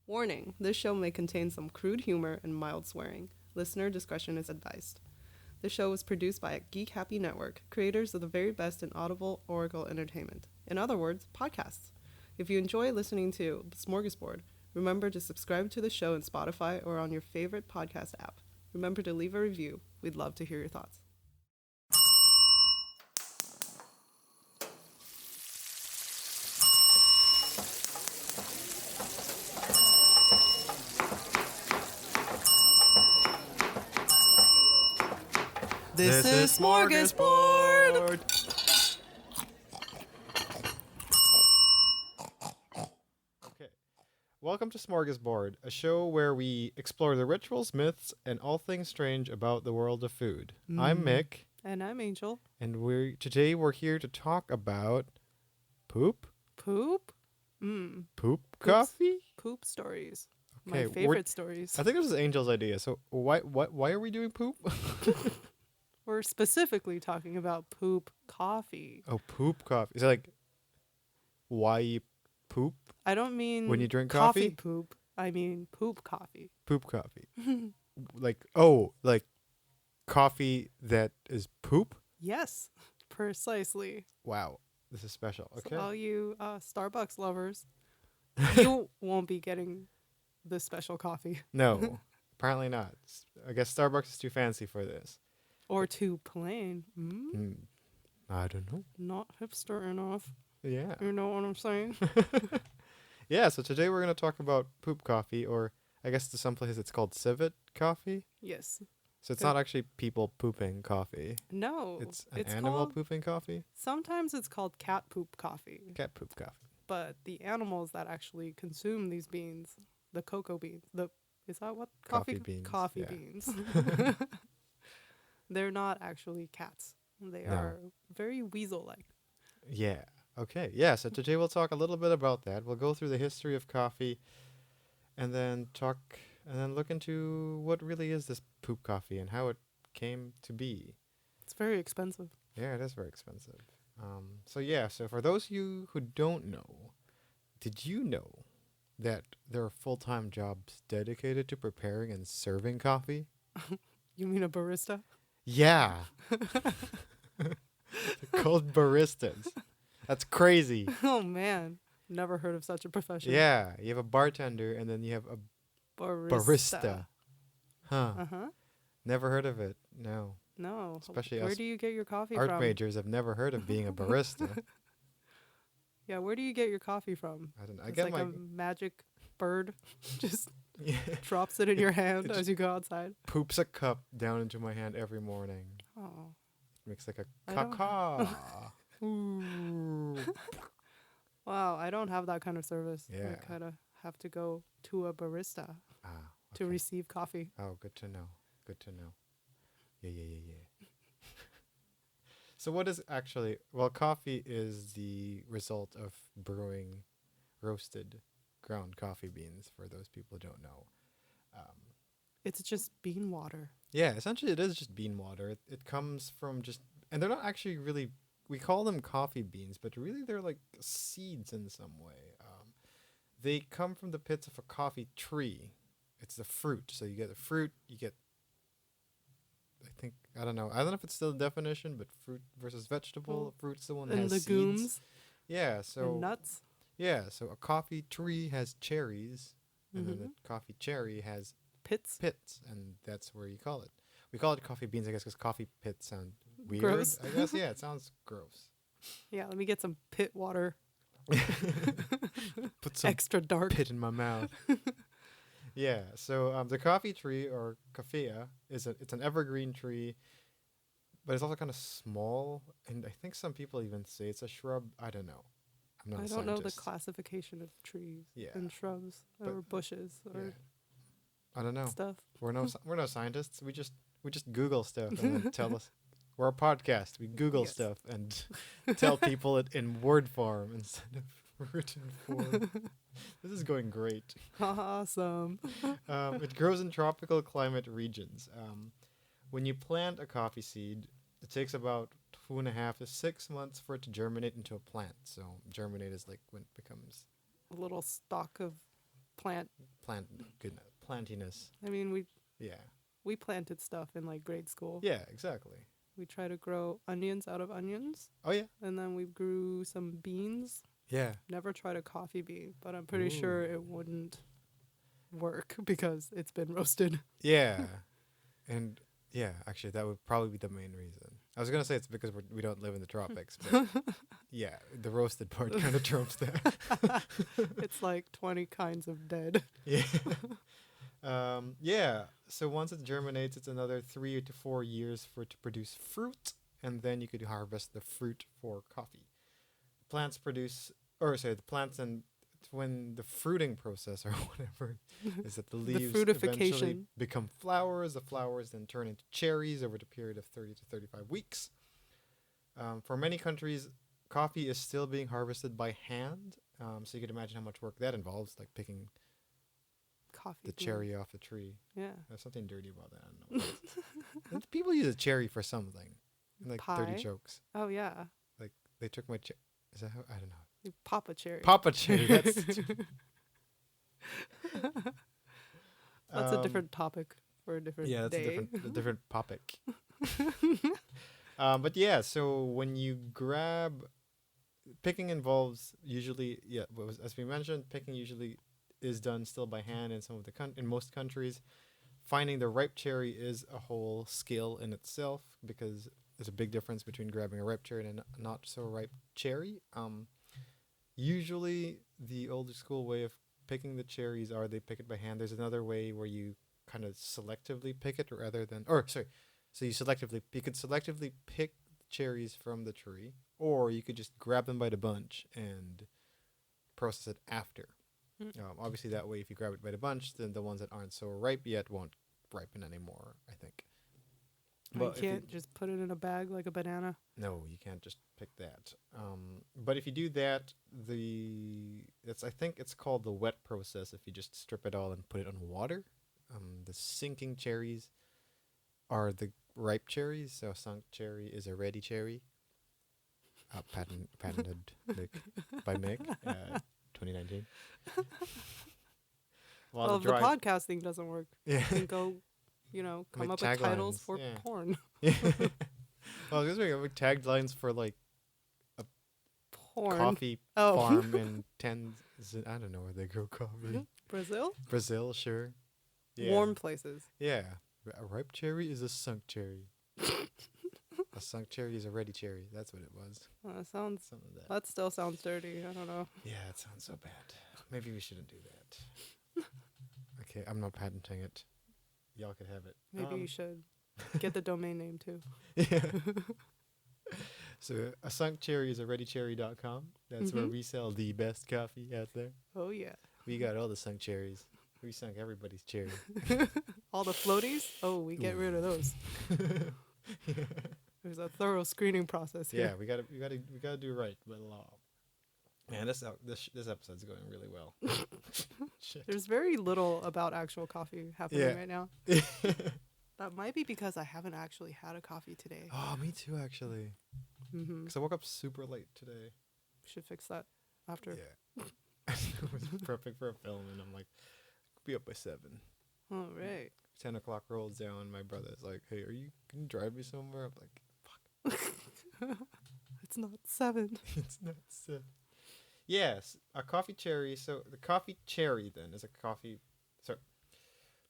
Warning, this show may contain some crude humor and mild swearing. Listener discretion is advised. The show was produced by Geek Happy Network, creators of the very best in audible oracle entertainment. In other words, podcasts. If you enjoy listening to Smörgåsbord, remember to subscribe to the show in Spotify or on your favorite podcast app. Remember to leave a review. We'd love to hear your thoughts. This is Smörgåsbord! Okay. Welcome to Smörgåsbord, a show where we explore the rituals, myths, and all things strange about the world of food. I'm Mick. And I'm Angel. And today we're here to talk about poop? Poop? Poop coffee? Poop stories. Okay, My favorite stories. I think this is Angel's idea. So why are we doing poop? We're specifically talking about poop coffee. Oh, poop coffee. Is it like why you poop? I don't mean when you drink coffee? poop. I mean poop coffee. Poop coffee. like coffee that is poop? Yes, precisely. Wow. This is special. Okay. So all you Starbucks lovers, you won't be getting this special coffee. No, apparently not. I guess Starbucks is too fancy for this. Or too plain. I don't know. Not hipster enough. Yeah. You know what I'm saying? Yeah, so today we're going to talk about poop coffee, or I guess to some places it's called Civet coffee. Yes. So it's not actually people pooping coffee. No. It's an animal pooping coffee? Sometimes it's called cat poop coffee. Cat poop coffee. But the animals that actually consume these beans, the cocoa beans, is that what? Coffee beans. Coffee yeah. beans. They're not actually cats. They are very weasel-like. Yeah. Okay. Yeah, so today we'll talk a little bit about that. We'll go through the history of coffee and then look into what really is this poop coffee and how it came to be. It's very expensive. Yeah, it is very expensive. So for those of you who don't know, did you know that there are full-time jobs dedicated to preparing and serving coffee? You mean a barista? Yeah. They're called baristas. That's crazy. Oh, man. Never heard of such a profession. Yeah, you have a bartender and then you have a barista. Huh. Uh-huh. Never heard of it. No. No. Especially where us do you get your coffee art from? majors have never heard of being a barista. Yeah, where do you get your coffee from? I don't know. It's like a magic bird just drops it in your hand as you go outside. Poops a cup down into my hand every morning. Oh. Makes like a caca. Ooh. Wow, I don't have that kind of service. Yeah. I kind of have to go to a barista to receive coffee. Oh, good to know. Good to know. Yeah. So what is actually... Well, coffee is the result of brewing roasted ground coffee beans, for those people who don't know. It's just bean water. Yeah, essentially it is just bean water. It comes from just... And they're not actually really... We call them coffee beans, but really they're like seeds in some way. They come from the pits of a coffee tree. It's the fruit. So you get the fruit, you get... I don't know if it's still a definition, but fruit versus vegetable. Well, Fruit's the one that and has legumes. seeds. Yeah, so... And nuts. Yeah, so a coffee tree has cherries, and then the coffee cherry has Pits. and that's where you call it. We call it coffee beans, I guess, because coffee pits sound weird. Gross. I guess, yeah, it sounds gross. Yeah, let me get some pit water. Put some extra dark pit in my mouth. Yeah, so the coffee tree, or coffea, it's an evergreen tree, but it's also kind of small, and I think some people even say it's a shrub. I don't know. I'm not a I don't know the scientist. classification of trees and shrubs or bushes or I don't know. stuff. We're no scientists. We just Google stuff and then tell us. We're a podcast. We Google stuff and tell people it in word form instead of written form. This is going great. Awesome. It grows in tropical climate regions. When you plant a coffee seed, it takes about 2.5 to 6 months for it to germinate into a plant. So germinate is like when it becomes A little stalk of plant. Good plantiness. I mean, Yeah. we planted stuff in like grade school. Yeah, exactly. We try to grow onions out of onions, Oh yeah. and then we grew some beans. Yeah. Never tried a coffee bean, but I'm pretty sure it wouldn't work because it's been roasted. Yeah. And yeah, actually that would probably be the main reason. I was gonna say it's because we don't live in the tropics, but yeah, the roasted part kind of trumps that. It's like 20 kinds of dead. Yeah. Yeah. So once it germinates, it's another 3 to 4 years for it to produce fruit, and then you could harvest the fruit for coffee. Plants produce, or sorry, the plants and when the fruiting process or whatever is that the leaves eventually fruitification. become flowers. The flowers then turn into cherries over the period of 30 to 35 weeks. For many countries, coffee is still being harvested by hand. So you can imagine how much work that involves, like picking Coffee the bean. cherry off the tree. Yeah. There's something dirty about that. I don't know. What it is. People use a cherry for something. In like Pie? 30 jokes. Oh, yeah. Like they took my cherry. Is that how? I don't know. You pop a cherry. Papa cherry. That's That's a different topic for a different yeah, that's day. a different topic. But yeah, so when you grab, picking involves usually as we mentioned, picking usually is done still by hand in some of the in most countries. Finding the ripe cherry is a whole skill in itself because there's a big difference between grabbing a ripe cherry and a not so ripe cherry. Usually the older school way of picking the cherries are they pick it by hand. There's another way where you kind of selectively pick it rather than, so you could selectively pick cherries from the tree, or you could just grab them by the bunch and process it after. Obviously that way if you grab it by the bunch, then the ones that aren't so ripe yet won't ripen anymore, I think. You can't just put it in a bag like a banana. No, you can't just pick that. But if you do that, I think it's called the wet process. If you just strip it all and put it on water, the sinking cherries are the ripe cherries. So sunk cherry is a ready cherry. Patented by Mick, 2019. Well, if the podcast thing doesn't work, yeah, you can go, come up with titles for porn. Yeah. Well, I guess we have taglines for like Porn. coffee farm in I don't know where they grow coffee. Brazil, sure. Yeah. Warm places. Yeah. A ripe cherry is a sunk cherry. A sunk cherry is a ready cherry. That's what it was. Something like that still sounds dirty. I don't know. Yeah, it sounds so bad. Maybe we shouldn't do that. Okay, I'm not patenting it. Y'all could have it. Maybe you should get the domain name too. Yeah. So a sunk cherry is a readycherry.com. That's where we sell the best coffee out there. Oh yeah. We got all the sunk cherries. We sunk everybody's cherry. All the floaties? Oh, we get rid of those. Yeah. There's a thorough screening process here. Yeah, we gotta do right by law. Man, this episode's going really well. Shit. There's very little about actual coffee happening right now. That might be because I haven't actually had a coffee today. Oh, me too, actually. Because I woke up super late today. Should fix that after. Yeah. It was perfect for a film, and I'm like, be up by 7. All right. 10 o'clock rolls down. My brother's like, hey, can you drive me somewhere? I'm like, fuck. It's not 7. It's not 7. Yes, a coffee cherry. So the coffee cherry then is a coffee. So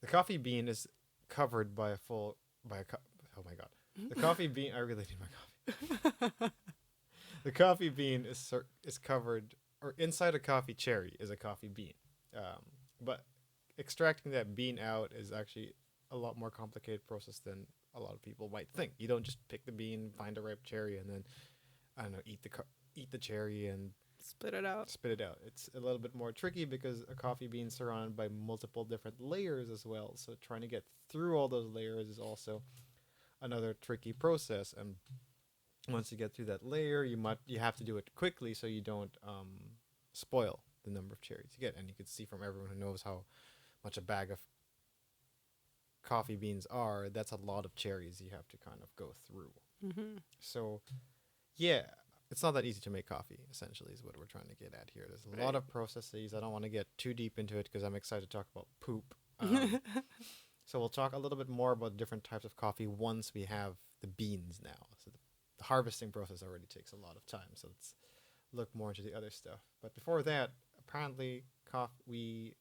the coffee bean is covered by oh my god. The coffee bean. I really need my coffee. The coffee bean is covered, or inside a coffee cherry is a coffee bean. But extracting that bean out is actually a lot more complicated process than a lot of people might think. You don't just pick the bean, find a ripe cherry, and then I don't know, eat the cherry and spit it out. It's a little bit more tricky because a coffee bean is surrounded by multiple different layers as well. So trying to get through all those layers is also another tricky process. And once you get through that layer, you have to do it quickly so you don't spoil the number of cherries you get. And you can see from everyone who knows how much a bag of coffee beans are, that's a lot of cherries you have to kind of go through. So yeah, it's not that easy to make coffee, essentially, is what we're trying to get at here. There's a lot of processes. I don't want to get too deep into it because I'm excited to talk about poop. So we'll talk a little bit more about different types of coffee once we have the beans now. So the harvesting process already takes a lot of time. So let's look more into the other stuff. But before that, apparently, we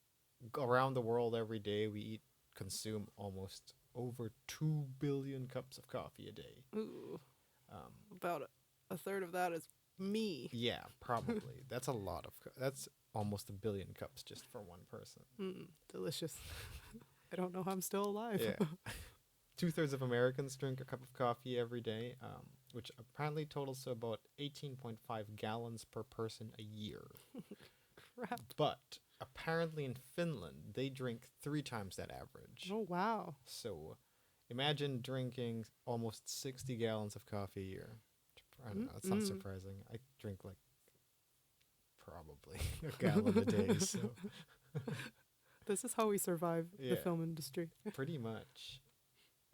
go around the world every day. We consume almost over 2 billion cups of coffee a day. Ooh. About a third of that is me. Yeah, probably. That's a lot of. That's almost 1 billion cups just for one person. Delicious. I don't know how I'm still alive. Yeah. 2/3 of Americans drink a cup of coffee every day, which apparently totals to about 18.5 gallons per person a year. Crap. But apparently in Finland, they drink 3 times that average. Oh, wow. So imagine drinking almost 60 gallons of coffee a year. I don't know. It's not surprising. I drink like probably a gallon a day. So this is how we survive the film industry. Pretty much.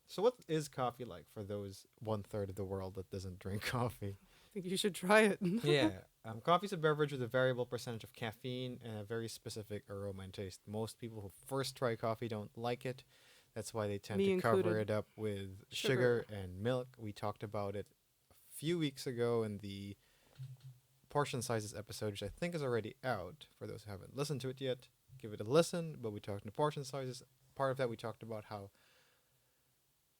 So what is coffee like for those 1/3 of the world that doesn't drink coffee? I think you should try it. Coffee is a beverage with a variable percentage of caffeine and a very specific aroma and taste. Most people who first try coffee don't like it. That's why they tend to cover it up with sugar and milk. We talked about it a few weeks ago in the portion sizes episode, which I think is already out. For those who haven't listened to it yet, give it a listen. But we talked in the portion sizes. Part of that, we talked about how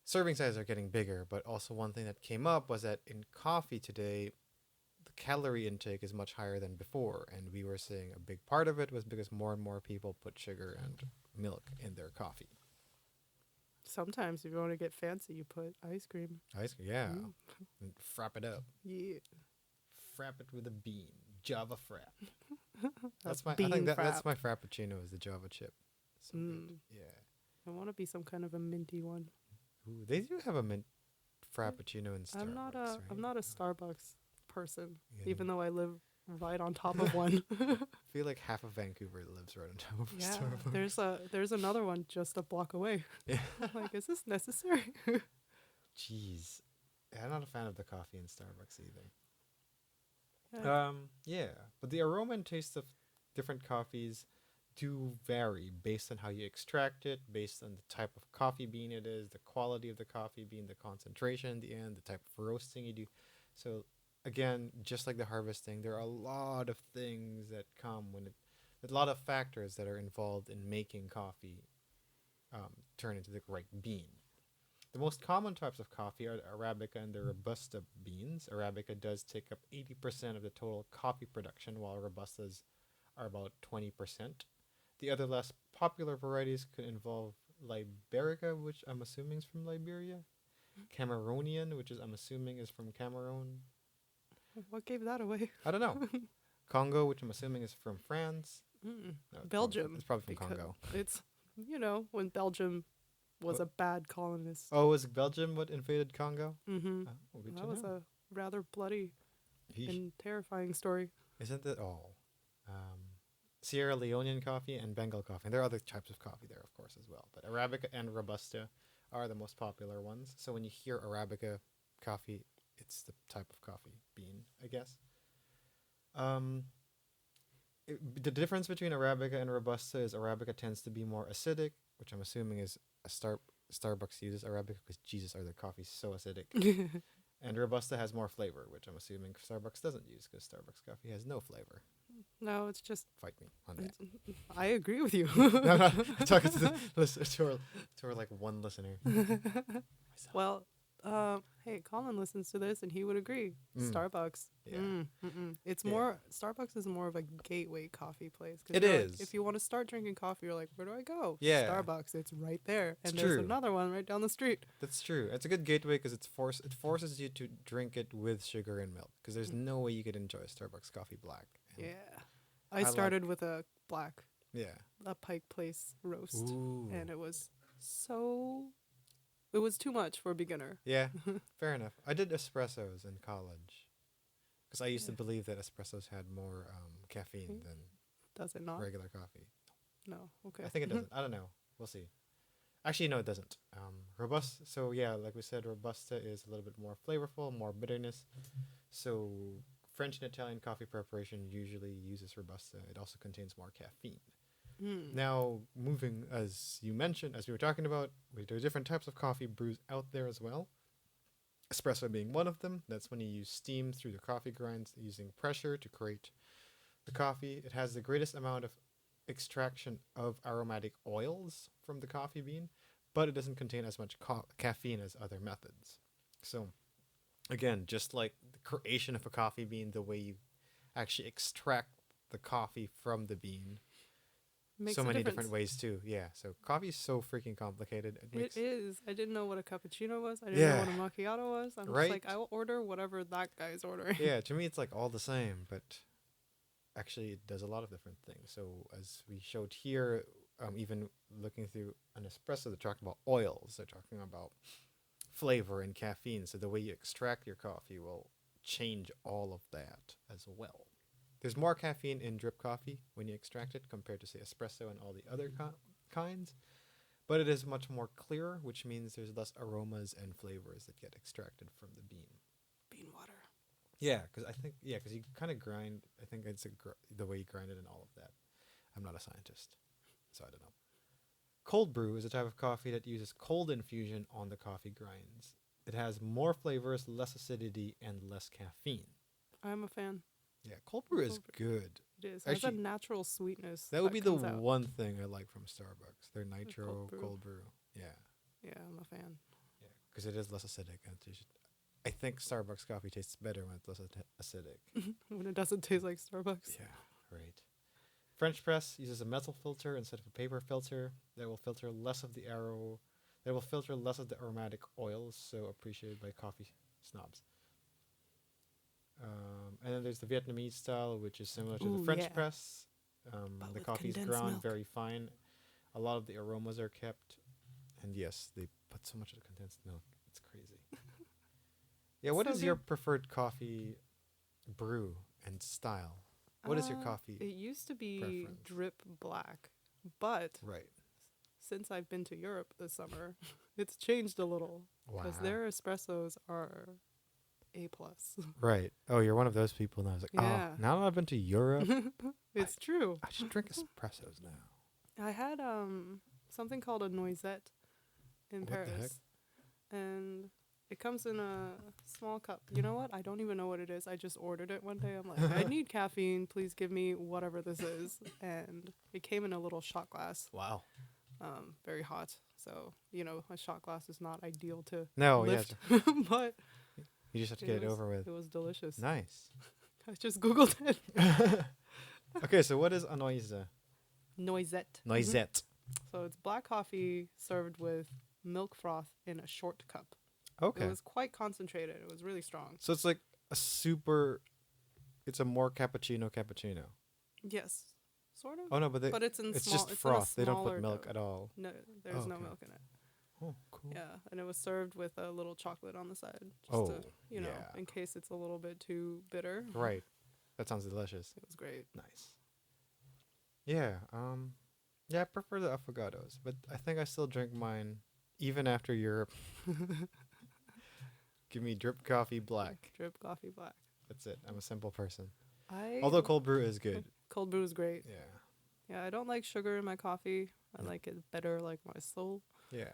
serving sizes are getting bigger. But also one thing that came up was that in coffee today, the calorie intake is much higher than before. And we were saying a big part of it was because more and more people put sugar and milk in their coffee. Sometimes if you want to get fancy, you put ice cream. Ice cream, yeah. And frap it up. Yeah. Frap it with a bean. Java frap. That's my frappuccino is the Java chip. So good. Yeah. I want to be some kind of a minty one. Ooh, they do have a mint frappuccino in Starbucks. I'm not a Starbucks person, even though I live right on top of one. I feel like half of Vancouver lives right on top of Starbucks. There's another one just a block away. Yeah. Like, is this necessary? Jeez. Yeah, I'm not a fan of the coffee in Starbucks either. But the aroma and taste of different coffees do vary based on how you extract it, based on the type of coffee bean it is, the quality of the coffee bean, the concentration in the end, the type of roasting you do. So again, just like the harvesting, there are a lot of things that come a lot of factors that are involved in making coffee turn into the right bean. The most common types of coffee are the Arabica and the Robusta beans. Arabica does take up 80% of the total coffee production, while Robustas are about 20%. The other less popular varieties could involve Liberica, which I'm assuming is from Liberia, Cameroonian, which I'm assuming is from Cameroon. What gave that away? I don't know. Congo, which I'm assuming is from France. No, Belgium. It's probably from Congo. It's, when Belgium was a bad colonist. Oh, was Belgium what invaded Congo? Mm-hmm. Oh, that was a rather bloody and terrifying story. Isn't it? Sierra Leonean coffee and Bengal coffee. And there are other types of coffee there, of course, as well. But Arabica and Robusta are the most popular ones. So when you hear Arabica coffee, it's the type of coffee bean, I guess. The difference between Arabica and Robusta is Arabica tends to be more acidic, which I'm assuming is Starbucks uses Arabica because Jesus, are their coffees so acidic. And Robusta has more flavor, which I'm assuming Starbucks doesn't use because Starbucks coffee has no flavor. No, it's just... Fight me on that. I agree with you. No, I'm talking to the listener, to our like one listener. Well, hey, Colin listens to this and he would agree. Starbucks. Yeah. It's more, Starbucks is more of a gateway coffee place. It is. Like, if you want to start drinking coffee, you're like, where do I go? Yeah. Starbucks, it's right there. And there's another one right down the street. That's true. It's a good gateway because it forces you to drink it with sugar and milk because there's no way you could enjoy a Starbucks coffee black. And I started with a black. Yeah. A Pike Place roast. Ooh. And it was it was too much for a beginner. Yeah, fair enough. I did espressos in college because I used to believe that espressos had more caffeine than Does it not? Regular coffee. No, okay. I think it doesn't. I don't know. We'll see. Actually, no, it doesn't. Robusta. So yeah, like we said, Robusta is a little bit more flavorful, more bitterness. So French and Italian coffee preparation usually uses Robusta. It also contains more caffeine. Now, moving, as you mentioned, as we were talking about, there are different types of coffee brews out there as well. Espresso being one of them. That's when you use steam through the coffee grinds using pressure to create the coffee. It has the greatest amount of extraction of aromatic oils from the coffee bean, but it doesn't contain as much caffeine as other methods. So, again, just like the creation of a coffee bean, the way you actually extract the coffee from the bean, Makes so a many difference. different ways too. Yeah, so coffee is so freaking complicated. It is. I didn't know what a cappuccino was. I didn't know what a macchiato was. I'm just like, I will order whatever that guy's ordering. Yeah, to me it's like all the same, but actually it does a lot of different things. So as we showed here, even looking through an espresso, they're talking about oils. They're talking about flavor and caffeine. So the way you extract your coffee will change all of that as well. There's more caffeine in drip coffee when you extract it compared to, say, espresso and all the other kinds. But it is much more clear, which means there's less aromas and flavors that get extracted from the bean. Bean water. Yeah, because you kind of grind. I think it's the way you grind it and all of that. I'm not a scientist, so I don't know. Cold brew is a type of coffee that uses cold infusion on the coffee grinds. It has more flavors, less acidity, and less caffeine. I'm a fan. Yeah, cold brew is good. It is. It has Actually, a natural sweetness. That would be the comes out. one thing I like from Starbucks. Their nitro cold cold brew. brew. Yeah. Yeah, I'm a fan. Yeah, because it is less acidic. And I think Starbucks coffee tastes better when it's less acidic. When it doesn't taste like Starbucks. Yeah, right. French press uses a metal filter instead of a paper filter that will filter less of the aromatic oils, so appreciated by coffee snobs. And then there's the Vietnamese style, which is similar to the French press. The coffee is ground very fine. A lot of the aromas are kept. And yes, they put so much of the condensed milk. It's crazy. Yeah, what is your preferred coffee brew and style? What is your coffee It used to be preference? drip black, but Right. since I've been to Europe this summer, it's changed a little. Wow. Because their espressos are A+. Right. Oh, you're one of those people now. I was like, Yeah. now that I've been to Europe, It's true. I should drink espressos now. I had something called a noisette in What the heck? Paris. And it comes in a small cup. You know what? I don't even know what it is. I just ordered it one day. I'm like, I need caffeine. Please give me whatever this is. And it came in a little shot glass. Wow. Very hot. So, a shot glass is not ideal to No, lift. yes. But You just have to get it over with. it was delicious. Nice. I just Googled it. Okay, so what is a noisette? Noisette. Noisette. So it's black coffee served with milk froth in a short cup. Okay. It was quite concentrated. It was really strong. So it's like it's a more cappuccino. Yes. Sort of. Oh no, but But it's in it's small, just it's froth. In a They don't put smaller milk dough. at all. No, there's no okay. milk in it. Oh, cool. Yeah, and it was served with a little chocolate on the side, just Oh, to, yeah. in case it's a little bit too bitter. Right. That sounds delicious. It was great. Nice. Yeah. Yeah, I prefer the affogatos, but I think I still drink mine even after Europe. Give me drip coffee black. Drip coffee black. That's it. I'm a simple person. I Although cold brew is good. cold brew is great. Yeah. Yeah, I don't like sugar in my coffee. I like it better like my soul. Yeah.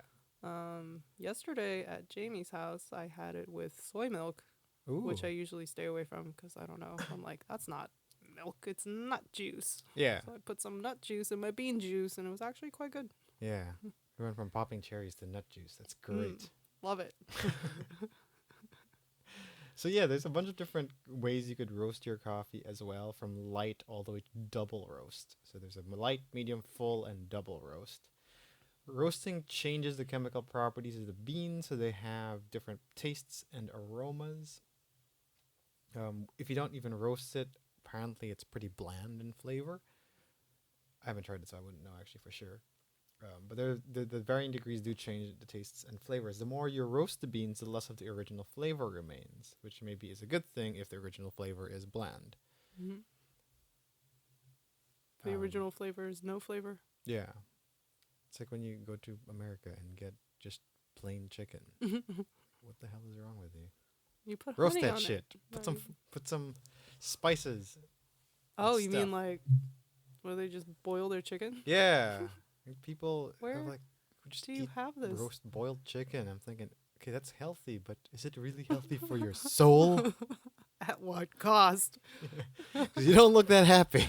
Yesterday at Jamie's house, I had it with soy milk, Ooh. which I usually stay away from because I don't know. I'm like, that's not milk. It's nut juice. Yeah. So I put some nut juice in my bean juice, and it was actually quite good. Yeah. We went from popping cherries to nut juice. That's great. Love it. So yeah, there's a bunch of different ways you could roast your coffee as well, from light all the way to double roast. So there's a light, medium, full, and double roast. Roasting changes the chemical properties of the beans, so they have different tastes and aromas. If you don't even roast it, apparently it's pretty bland in flavor. I haven't tried it, so I wouldn't know actually for sure. But the varying degrees do change the tastes and flavors. The more you roast the beans, the less of the original flavor remains, which maybe is a good thing if the original flavor is bland. Mm-hmm. The original flavor is no flavor. Yeah. It's like when you go to America and get just plain chicken. What the hell is wrong with you? You put Roast honey that on shit. it. Put some spices. Oh, you stuff. mean like, where they just boil their chicken? Yeah. Like, people Where have like who just Do you eat have this? roast boiled chicken. I'm thinking, okay, that's healthy, but is it really healthy for your soul? At what cost? Because you don't look that happy.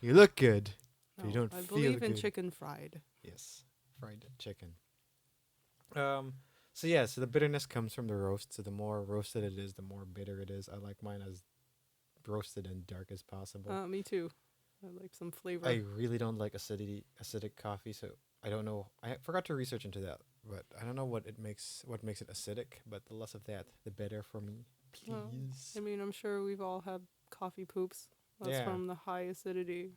You look good, but you No, don't I feel believe in good. chicken fried. Yes, fried chicken. So the bitterness comes from the roast. So the more roasted it is, the more bitter it is. I like mine as roasted and dark as possible. Me too. I like some flavor. I really don't like acidic coffee, so I don't know. I forgot to research into that, but I don't know what makes it acidic. But the less of that, the better for me. Please. Well, I mean, I'm sure we've all had coffee poops. That's Yeah. from the high acidity.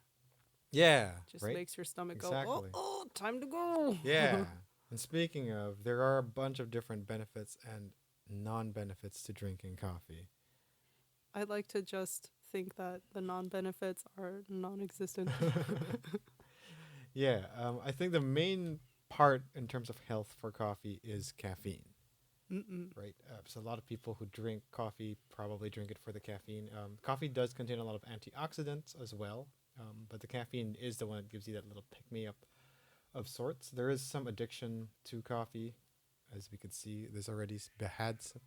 Yeah. Just right. makes your stomach Exactly. go, oh, time to go. Yeah. And speaking of, there are a bunch of different benefits and non-benefits to drinking coffee. I'd like to just think that the non-benefits are non-existent. Yeah, I think the main part in terms of health for coffee is caffeine, right? So a lot of people who drink coffee probably drink it for the caffeine. Coffee does contain a lot of antioxidants as well, but the caffeine is the one that gives you that little pick-me-up of sorts. There is some addiction to coffee, as we could see. There's already had some.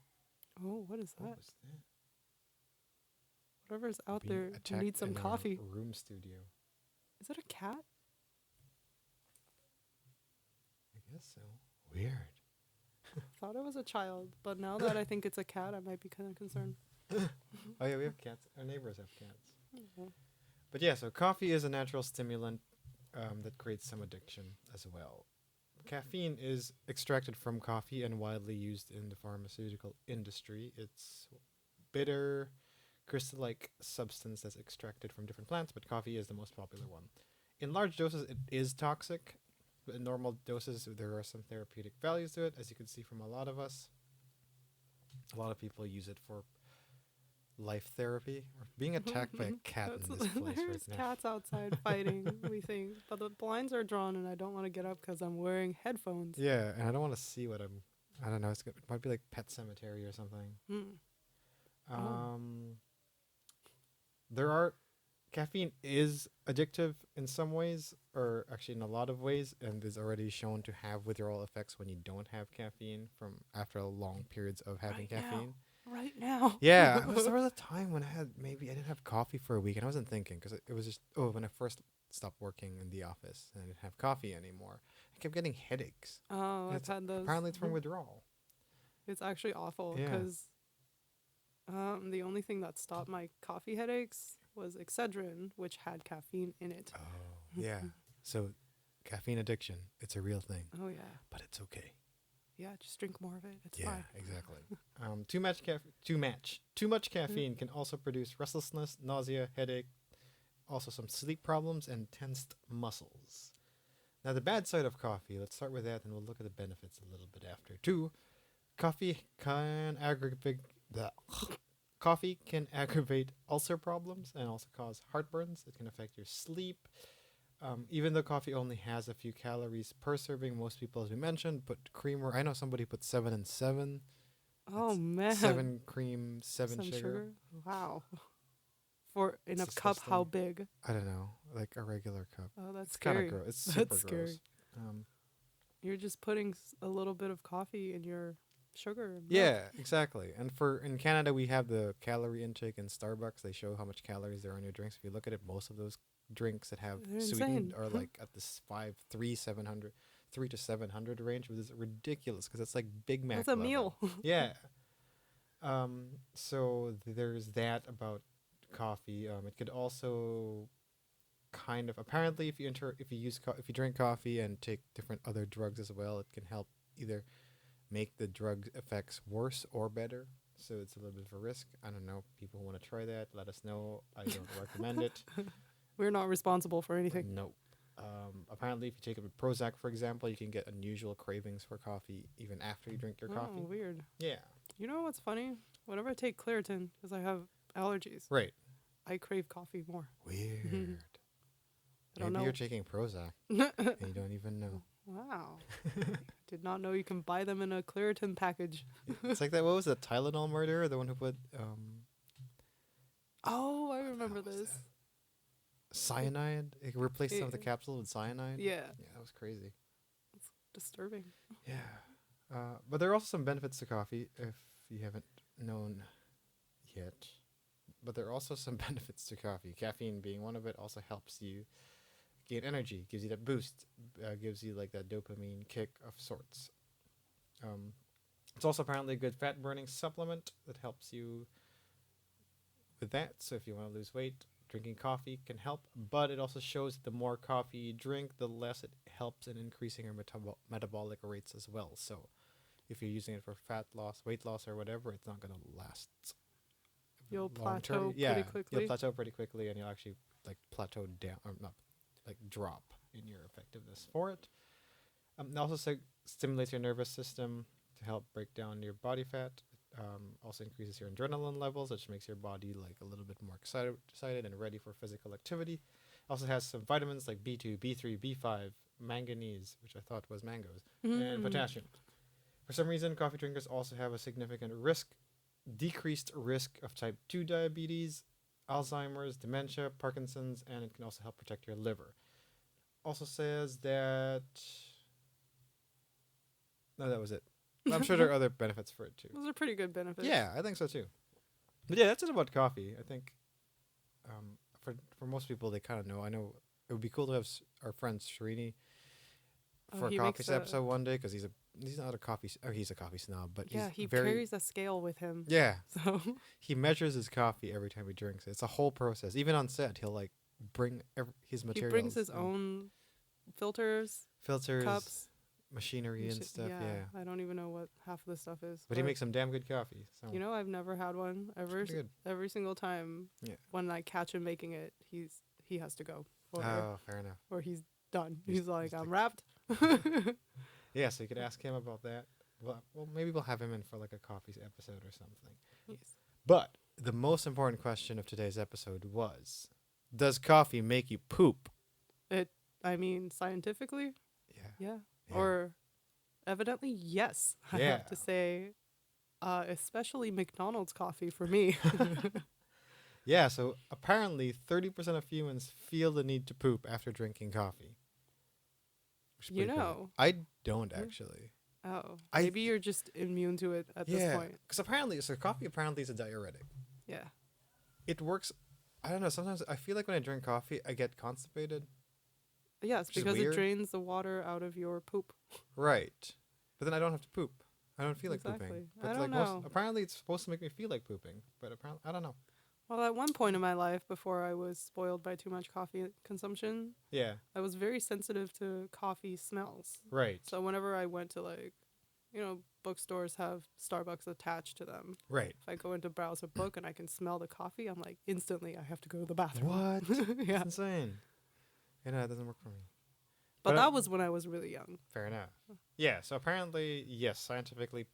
Oh, what is that? What was that? Whatever's out Being there attacked needs some in our coffee. room studio. Is it a cat? I guess so. Weird. Thought it was a child, but now that I think it's a cat, I might be kind of concerned. Oh yeah, we have cats. Our neighbors have cats. Mhm. But yeah, so coffee is a natural stimulant that creates some addiction as well. Caffeine is extracted from coffee and widely used in the pharmaceutical industry. It's bitter, crystal-like substance that's extracted from different plants, but coffee is the most popular one. In large doses, it is toxic. But in normal doses, there are some therapeutic values to it, as you can see from a lot of us. A lot of people use it for life therapy. We're being attacked by a cat in this place There's right now. cats outside fighting, we think. But the blinds are drawn and I don't want to get up because I'm wearing headphones. Yeah, and I don't want to see what I don't know. It might be like Pet Cemetery or something. Oh. Caffeine is addictive in some ways, or actually in a lot of ways, and is already shown to have withdrawal effects when you don't have caffeine from after long periods of having caffeine. Right now. Yeah, there was a time when I didn't have coffee for a week, and I wasn't thinking because it was just when I first stopped working in the office and I didn't have coffee anymore. I kept getting headaches. Oh, And I've had those. Apparently, it's from withdrawal. It's actually awful Yeah. because the only thing that stopped my coffee headaches was Excedrin, which had caffeine in it. Oh, yeah. So, caffeine addiction, it's a real thing, Oh, yeah. but it's okay. Yeah, just drink more of it. It's Yeah, fine. exactly. Too much caffeine can also produce restlessness, nausea, headache, also some sleep problems, and tensed muscles. Now, the bad side of coffee, let's start with that, and we'll look at the benefits a little bit after. Coffee can aggravate ulcer problems and also cause heartburns. It can affect your sleep. Even though coffee only has a few calories per serving, most people, as we mentioned, put creamer. I know somebody put 7 and 7. Oh, It's man. 7 cream, 7 Some sugar. Wow. In It's a cup, how disgusting. big? I don't know, like a regular cup. Oh, that's It's kind scary. of gross. It's super That's gross. scary. You're just putting a little bit of coffee in your sugar. And milk. Yeah, exactly. And in Canada, we have the calorie intake in Starbucks. They show how much calories there are in your drinks. If you look at it, most of those drinks that have They're sweetened insane. are like at this 3 to 700 range, which is ridiculous because it's like Big Mac. That's a level. meal. Yeah. So there's that about coffee. It could also kind of apparently if you drink coffee and take different other drugs as well, it can help either make the drug effects worse or better. So it's a little bit of a risk. I don't know. People who want to try that, let us know. I don't recommend it. We're not responsible for anything. Nope. Apparently, if you take it with Prozac, for example, you can get unusual cravings for coffee even after you drink your coffee. Oh, weird. Yeah. You know what's funny? Whenever I take Claritin, because I have allergies, Right. I crave coffee more. Weird. I don't Maybe know. you're taking Prozac and you don't even know. Wow. Did not know you can buy them in a Claritin package. It's like that. What was the Tylenol murderer? The one who put Oh, I remember this. cyanide. It replaced some of the capsule with cyanide. Yeah. Yeah, that was crazy. It's disturbing. Yeah. But there are also some benefits to coffee if you haven't known yet. But there are also some benefits to coffee. Caffeine being one of it also helps you gain energy, gives you that boost, gives you like that dopamine kick of sorts. It's also apparently a good fat burning supplement that helps you with that. So if you want to lose weight, drinking coffee can help, but it also shows that the more coffee you drink, the less it helps in increasing your metabolic rates as well. So if you're using it for fat loss, weight loss, or whatever, it's not going to last. You'll long plateau term. pretty quickly. You'll plateau pretty quickly, and you'll actually like plateau down, or not, like drop in your effectiveness for it. It also stimulates your nervous system to help break down your body fat. Also increases your adrenaline levels, which makes your body like a little bit more excited and ready for physical activity. Also has some vitamins like B2, B3, B5, manganese, which I thought was mangoes, and potassium. For some reason, coffee drinkers also have a significant decreased risk of type 2 diabetes, Alzheimer's, dementia, Parkinson's, and it can also help protect your liver. Also says that... No, that was it. I'm sure there are other benefits for it too. Those are pretty good benefits. Yeah, I think so too. But yeah, that's it about coffee. I think for most people, they kind of know. I know it would be cool to have our friend Srini for a coffee episode one day, because he's not a coffee, or he's a coffee snob, but yeah, he very, carries a scale with him. Yeah, so he measures his coffee every time he drinks it. It's a whole process. Even on set, he'll like bring his materials. He brings his own filters, cups, machinery and stuff. Yeah, I don't even know what half of the stuff is. But he makes some damn good coffee. So you know, I've never had one ever. Every single time when I catch him making it, he has to go. Oh, fair enough. Or he's done. He's like, I'm wrapped. Yeah, so you could ask him about that. Well, maybe we'll have him in for like a coffee episode or something. Yes. But the most important question of today's episode was, does coffee make you poop? I mean, scientifically? Yeah. Or evidently, yes. I have to say, especially McDonald's coffee for me. Yeah, so apparently 30% of humans feel the need to poop after drinking coffee. You know. I don't actually. Oh. Maybe you're just immune to it at this point. Because coffee apparently is a diuretic. Yeah. It works. I don't know. Sometimes I feel like when I drink coffee, I get constipated. Yes, because it drains the water out of your poop. Right. But then I don't have to poop. I don't feel like pooping. But I don't know. Apparently it's supposed to make me feel like pooping. But apparently, I don't know. Well, at one point in my life, before I was spoiled by too much coffee consumption, I was very sensitive to coffee smells. Right. So whenever I went to bookstores have Starbucks attached to them. Right. If I go in to browse a book and I can smell the coffee, I'm like, instantly I have to go to the bathroom. What? Yeah. That's insane. No, it doesn't work for me. But that was when I was really young. Fair enough. Yeah, so apparently, yes, scientifically,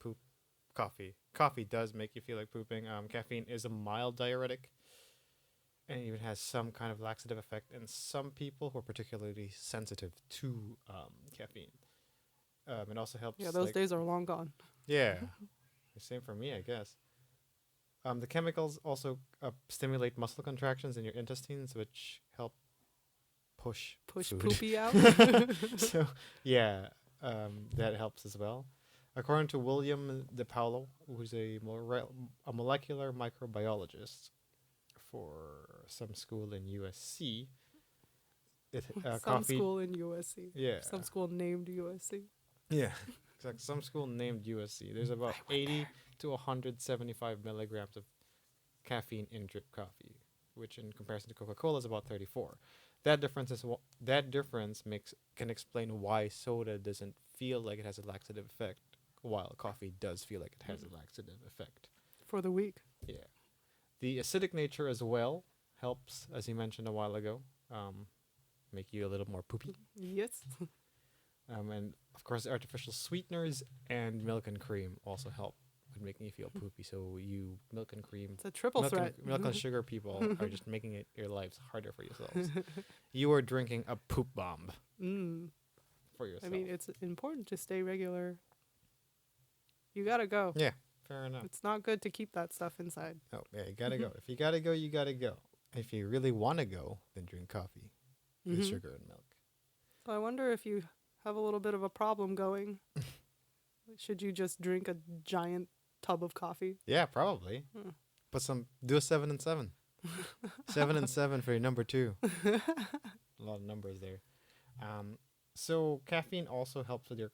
coffee does make you feel like pooping. Caffeine is a mild diuretic, and it even has some kind of laxative effect in some people who are particularly sensitive to caffeine. It also helps. Yeah, those days are long gone. Yeah, same for me, I guess. The chemicals also stimulate muscle contractions in your intestines, which help push food. Poopy out. So that helps as well. According to William DePaulo, who's a molecular microbiologist for some school in USC, some school in USC. Yeah. Some school named USC. Yeah. Exactly. Some school named USC. There's about 80 to 175 milligrams of caffeine in drip coffee, which in comparison to Coca-Cola is about 34. That difference can explain why soda doesn't feel like it has a laxative effect, while coffee does feel like it has a laxative effect. For the weak. Yeah. The acidic nature as well helps, as you mentioned a while ago, make you a little more poopy. Yes. And of course, artificial sweeteners and milk and cream also help with making you feel poopy. So you milk and cream, it's a triple threat. Milk and sugar people are just making your lives harder for yourselves. You are drinking a poop bomb. for yourself. I mean, it's important to stay regular. You gotta go. Yeah, fair enough. It's not good to keep that stuff inside. Oh, yeah, you gotta go. If you gotta go, you gotta go. If you really want to go, then drink coffee with sugar and milk. So I wonder if you have a little bit of a problem going. Should you just drink a giant tub of coffee? Yeah, probably. Do a 7 and 7. 7 and 7 for your number 2. A lot of numbers there. So caffeine also helps with your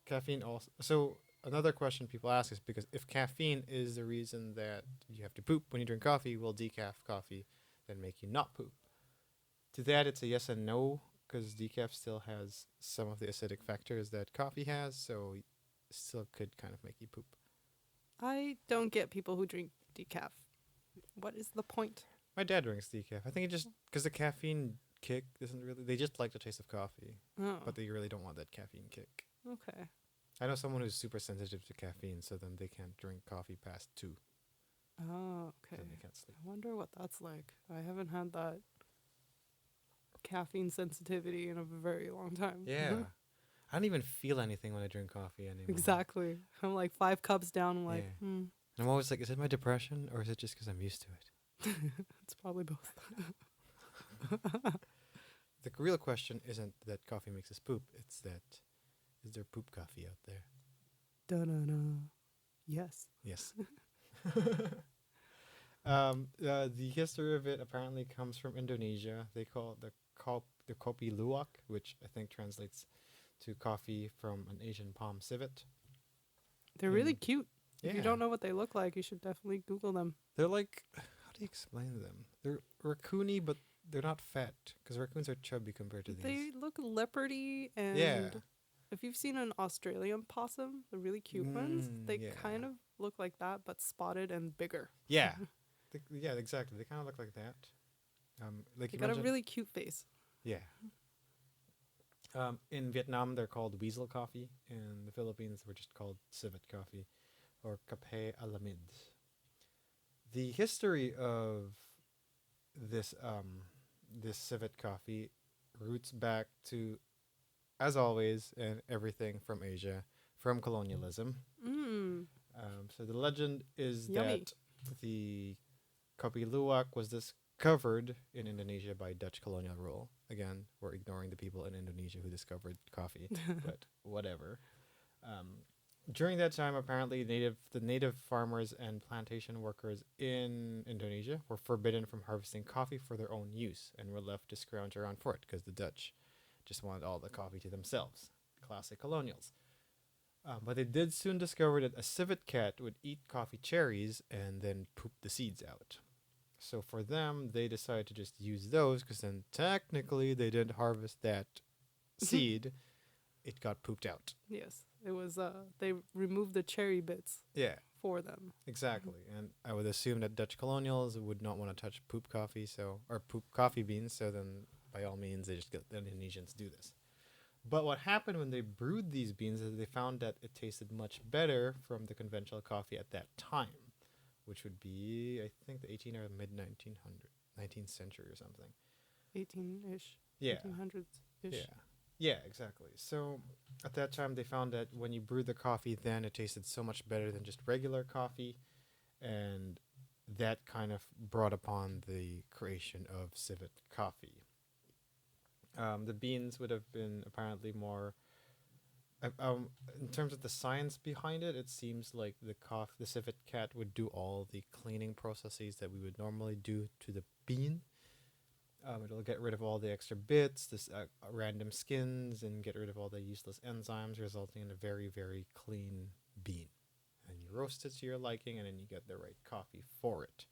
caffeine also. So another question people ask is because if caffeine is the reason that you have to poop when you drink coffee, will decaf coffee then make you not poop? To that, it's a yes and no, because decaf still has some of the acidic factors that coffee has, so it still could kind of make you poop. I don't get people who drink decaf. What is the point? My dad drinks decaf. I think it just because the caffeine kick isn't really. They just like the taste of coffee, but they really don't want that caffeine kick. Okay. I know someone who's super sensitive to caffeine, so then they can't drink coffee past 2. Oh, okay. Then they can't sleep. I wonder what that's like. I haven't had that caffeine sensitivity in a very long time. Yeah. I don't even feel anything when I drink coffee anymore. Exactly. I'm like 5 cups down. I'm like, Yeah. And I'm always like, is it my depression or is it just because I'm used to it? It's probably both. The real question isn't that coffee makes us poop. It's that, is there poop coffee out there? Da-da-da. Yes. Yes. The history of it apparently comes from Indonesia. They call it the kopi luwak, which I think translates to coffee from an Asian palm civet. They're really cute. Yeah. If you don't know what they look like, you should definitely Google them. They're like, how do you explain them? They're raccoony, but they're not fat, because raccoons are chubby compared to these. They look leopardy, and if you've seen an Australian possum, the really cute ones, they kind of look like that, but spotted and bigger. Yeah. Yeah, exactly. They kind of look like that. Like they got a really cute face. Yeah. In Vietnam, they're called weasel coffee. In the Philippines, we're just called civet coffee, or Kape Alamid. The history of this civet coffee roots back to, as always, and everything from Asia, from colonialism. So the legend is that the Kopi Luwak was discovered in Indonesia by Dutch colonial rule. Again, we're ignoring the people in Indonesia who discovered coffee, but whatever. During that time, apparently, the native farmers and plantation workers in Indonesia were forbidden from harvesting coffee for their own use and were left to scrounge around for it because the Dutch just wanted all the coffee to themselves. Classic colonials. But they did soon discover that a civet cat would eat coffee cherries and then poop the seeds out. So for them, they decided to just use those because then technically they didn't harvest that seed. It got pooped out. Yes. It was, they removed the cherry bits for them. Exactly. And I would assume that Dutch colonials would not want to touch poop coffee, or poop coffee beans, so then by all means they just get the Indonesians to do this. But what happened when they brewed these beans is they found that it tasted much better from the conventional coffee at that time, which would be, I think, the 18th or mid-19th century or something. 18-ish. Yeah. 1800s-ish. Yeah. Yeah, exactly. So at that time, they found that when you brewed the coffee, then it tasted so much better than just regular coffee. And that kind of brought upon the creation of civet coffee. The beans would have been apparently more... in terms of the science behind it, it seems like the civet cat would do all the cleaning processes that we would normally do to the bean. It'll get rid of all the extra bits, random skins, and get rid of all the useless enzymes, resulting in a very, very clean bean. And you roast it to your liking, and then you get the right coffee for it.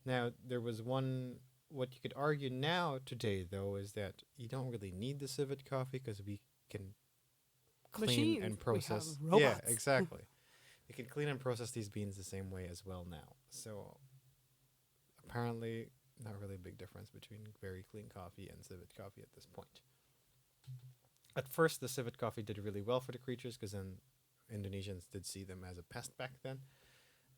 Now, there was what you could argue now today, though, is that you don't really need the civet coffee because we can clean and process. We have robots. Yeah, exactly. We can clean and process these beans the same way as well now. So apparently, not really a big difference between very clean coffee and civet coffee at this point. At first, the civet coffee did really well for the creatures because then Indonesians did see them as a pest back then.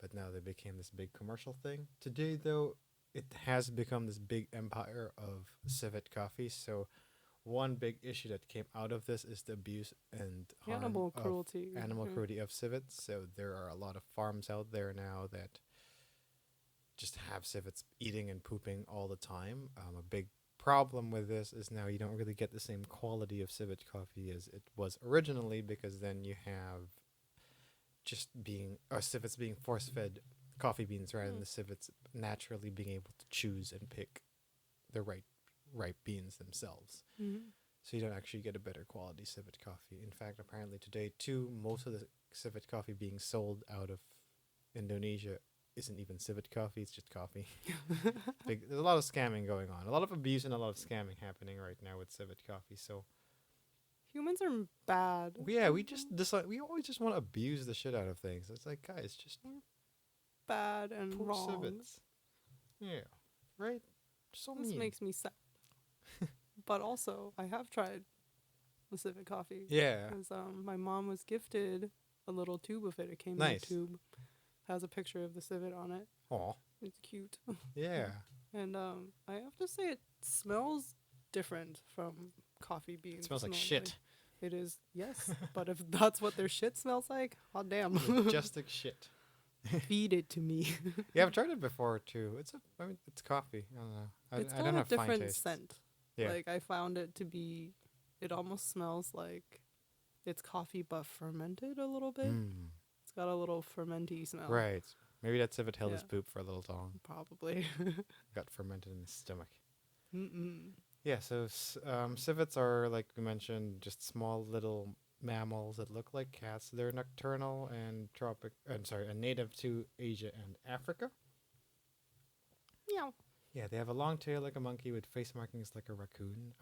But now they became this big commercial thing. Today, though, it has become this big empire of civet coffee. So one big issue that came out of this is the abuse and harm Animal of cruelty. animal yeah. cruelty of civets. So there are a lot of farms out there now that just have civets eating and pooping all the time. A big problem with this is now you don't really get the same quality of civet coffee as it was originally, because then you have just being civets being force fed coffee beans rather than the civets naturally being able to choose and pick the ripe beans themselves. Mhm. So you don't actually get a better quality civet coffee. In fact, apparently today too, most of the civet coffee being sold out of Indonesia isn't even civet coffee, it's just coffee. There's a lot of scamming going on. A lot of abuse and a lot of scamming happening right now with civet coffee. So Humans are bad. we always just want to abuse the shit out of things. It's like, guys, just Bad and poor wrong. civets. Yeah. Right? So This mean. makes me sad. But also, I have tried the civet coffee. Yeah. Because my mom was gifted a little tube of it. It came Nice. in a tube. Has a picture of the civet on it. Aw. It's cute. Yeah. And I have to say it smells different from coffee beans. It smells like normally. shit. It is, yes. But if that's what their shit smells like, hot damn. Majestic shit. Feed it to me. Yeah, I've tried it before too. It's coffee. I don't know. It's I got don't a have fine different taste. scent. Yeah. Like, I found it to be, it almost smells like it's coffee but fermented a little bit. Mm. It's got a little fermenty smell. Right. Maybe that civet held his Yeah. poop for a little too long. Probably. Got fermented in his stomach. Mm-mm. Yeah, so civets are, like we mentioned, just small little mammals that look like cats. They're nocturnal and native to Asia and Africa. Meow. Yeah, they have a long tail like a monkey with face markings like a raccoon,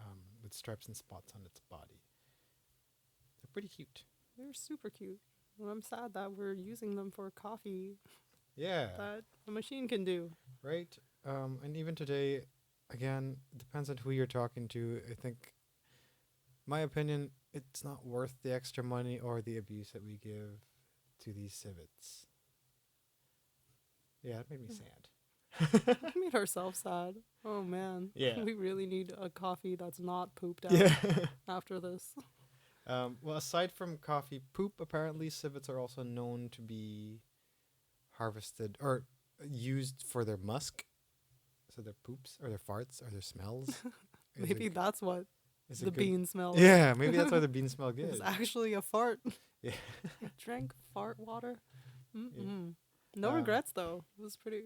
with stripes and spots on its body. They're pretty cute. They're super cute. And I'm sad that we're using them for coffee Yeah, that a machine can do. right? And even today, again, it depends on who you're talking to. I think, my opinion, it's not worth the extra money or the abuse that we give to these civets. Yeah, it made me sad. We made ourselves sad. Oh man. Yeah. We really need a coffee that's not pooped out Yeah. after this. Well, aside from coffee poop, apparently civets are also known to be harvested or used for their musk. So their poops or their farts or their smells. is Maybe a- that's what is a the good- bean smells. Yeah, maybe that's why the beans smell good. It's actually a fart. Yeah. I drank fart water. Mm-mm. No Um, regrets though. It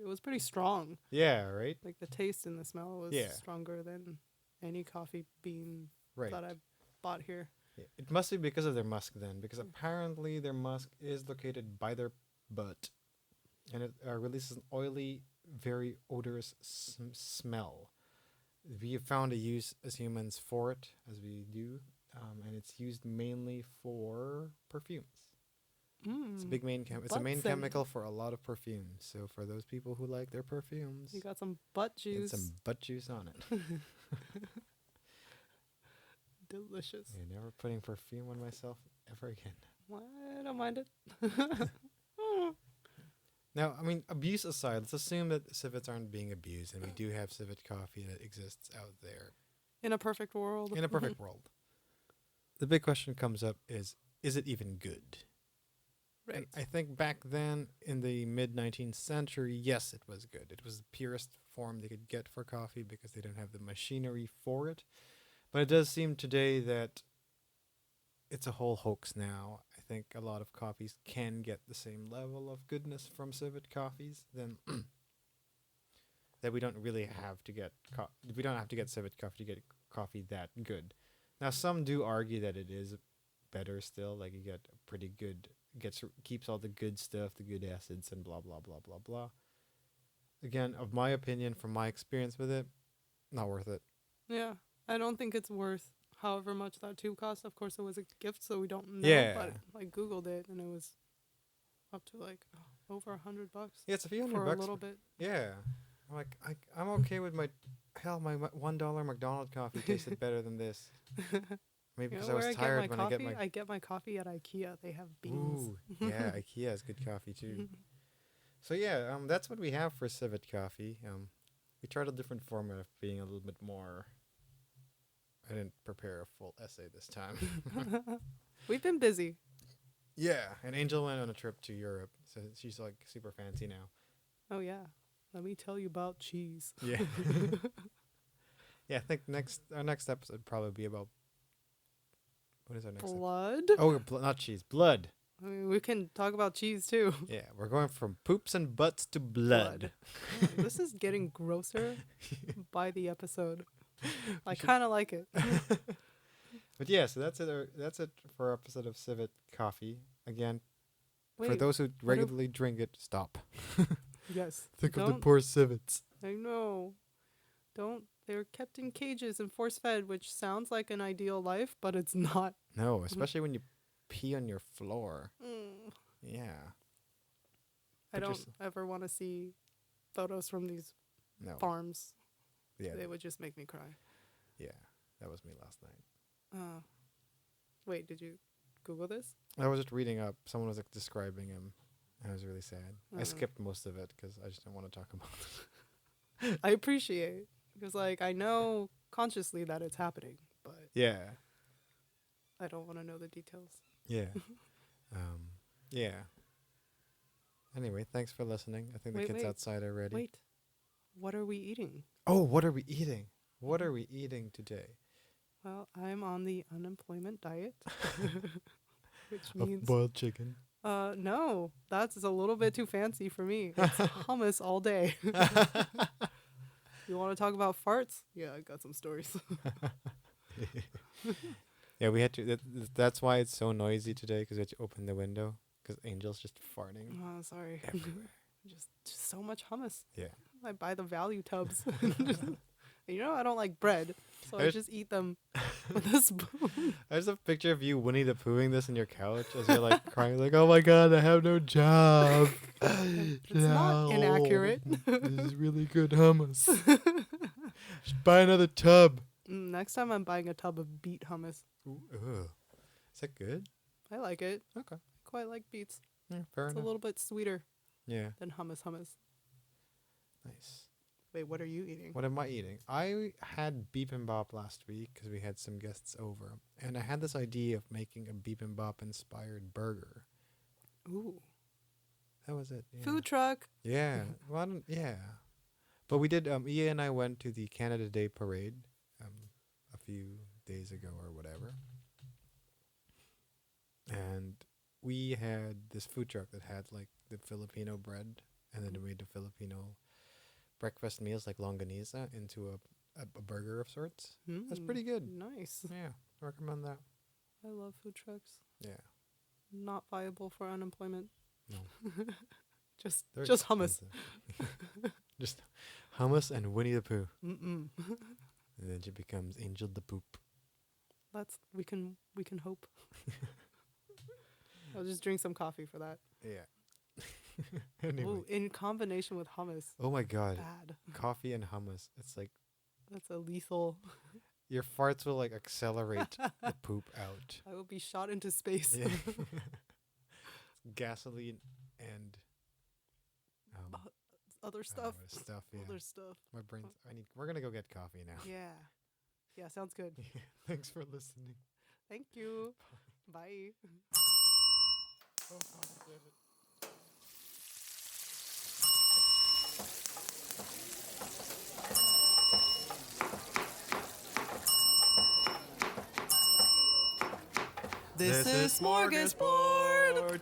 was pretty strong. Yeah, right? Like the taste and the smell was Yeah. stronger than any coffee bean Right. that I bought here. Yeah. It must be because of their musk then, because apparently their musk is located by their butt, and it releases an oily, very odorous smell. We have found a use as humans for it, as we do, and it's used mainly for perfumes. It's a big it's a Butt main scent. chemical for a lot of perfumes. So for those people who like their perfumes, You got some butt get juice. some butt juice on it. Delicious. Yeah, never putting perfume on myself ever again. Well, I don't mind it. Now, I mean, abuse aside, let's assume that civets aren't being abused, and we do have civet coffee that exists out there In a perfect world. in a perfect world. The big question comes up is it even good? Right. And I think back then, in the mid-19th century, yes, it was good. It was the purest form they could get for coffee because they don't have the machinery for it. But it does seem today that it's a whole hoax now. I think a lot of coffees can get the same level of goodness from civet coffees than that we don't really have to get we don't have to get civet coffee to get coffee that good. Now some do argue that it is better still, like you get a pretty good keeps all the good stuff, the good acids and blah blah blah blah blah. Again, of my opinion from my experience with it, not worth it. Yeah. I don't think it's worth however much that tube cost. Of course, it was a gift, so we don't know. Yeah. But I Googled it, and it was up to like over $100 Yeah, it's a few for $100 a little bit. Yeah. I'm like, I'm okay with my $1 McDonald's coffee tasted better than this. Maybe because I was tired when I get my... I get my coffee at IKEA. They have beans. Ooh, yeah, IKEA has good coffee too. So yeah, that's what we have for civet coffee. We tried a different format of being a little bit more I didn't prepare a full essay this time. We've been busy. Yeah, and Angel went on a trip to Europe, so she's like super fancy now. Oh, yeah. Let me tell you about cheese. Yeah. Yeah, I think our next episode would probably be about... What is our next episode? Blood? Oh, not cheese. Blood. I mean, we can talk about cheese, too. Yeah, we're going from poops and butts to blood. This is getting grosser by the episode. I kind of like it. But yeah, so that's it. That's it for our episode of Civet Coffee. Again, for Wait, those who regularly drink it, stop. yes. Think of the poor civets. I know. They're kept in cages and force-fed, which sounds like an ideal life, but it's not. No, especially when you pee on your floor. Mm. Yeah. I don't ever want to see photos from these farms. Yeah. They would just make me cry. Yeah, that was me last night. Wait, did you Google this? I was just reading up. Someone was like describing him. And I was really sad. I skipped most of it because I just didn't want to talk about it. I appreciate, because like I know consciously that it's happening, but yeah, I don't want to know the details. Yeah. Yeah. Anyway, thanks for listening. I think the kids outside are ready. Wait, what are we eating? Oh, what are we eating? What are we eating today? Well, I'm on the unemployment diet, which means boiled chicken. No, that's a little bit too fancy for me. It's hummus all day. You want to talk about farts? Yeah, I got some stories. Yeah, we had to. That's why it's so noisy today, because we had to open the window because Angel's just farting. Oh, sorry. Everywhere. Just so much hummus. Yeah. I buy the value tubs. You know, I don't like bread, so I just eat them with a spoon. I just have a picture of you Winnie the Poohing this on your couch as you're like crying, like, "Oh my God, I have no job." It's not inaccurate. This is really good hummus. Just buy another tub. Next time I'm buying a tub of beet hummus. Ooh, is that good? I like it. Okay. I quite like beets. Yeah, fair It's enough. a little bit sweeter Yeah. than hummus. Nice. Wait, what are you eating? What am I eating? I had bibimbap last week because we had some guests over, and I had this idea of making a bibimbap inspired burger. Ooh. That was it. Yeah. Food truck. Yeah. Well, yeah. But we did. Ia and I went to the Canada Day parade a few days ago or whatever, and we had this food truck that had like the Filipino bread, and then we made the Filipino breakfast meals like longaniza into a burger of sorts. That's pretty good. Nice. Yeah, I recommend that. I love food trucks. Yeah. Not viable for unemployment. No. Just They're hummus. Just hummus and Winnie the Pooh. Mm-mm. And then she becomes Angel the Poop. We can hope. I'll just drink some coffee for that. Yeah. Anyway. Ooh, in combination with hummus. Oh my God. Bad. Coffee and hummus. It's like That's a lethal. your farts will like accelerate the poop out. I will be shot into space. Yeah. Gasoline and Other stuff. stuff, yeah. Other stuff. My brain's we're gonna go get coffee now. Yeah. Yeah, sounds good. Thanks for listening. Thank you. Bye. Oh, God, damn it. This is Smörgåsbord.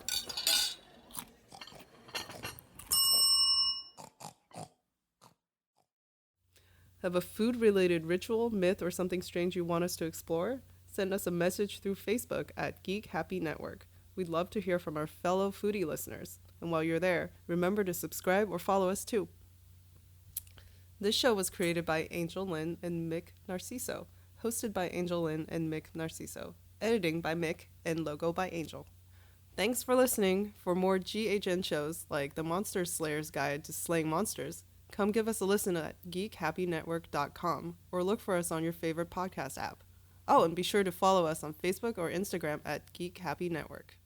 Have a food-related ritual, myth, or something strange you want us to explore? Send us a message through Facebook at Geek Happy Network. We'd love to hear from our fellow foodie listeners. And while you're there, remember to subscribe or follow us too. This show was created by Angel Lin and Mik Narciso, hosted by Angel Lin and Mik Narciso, editing by Mik, and logo by Angel. Thanks for listening. For more GHN shows like the Monster Slayer's Guide to Slaying Monsters, come give us a listen at geekhappynetwork.com or look for us on your favorite podcast app. Oh, and be sure to follow us on Facebook or Instagram at Geek Happy Network.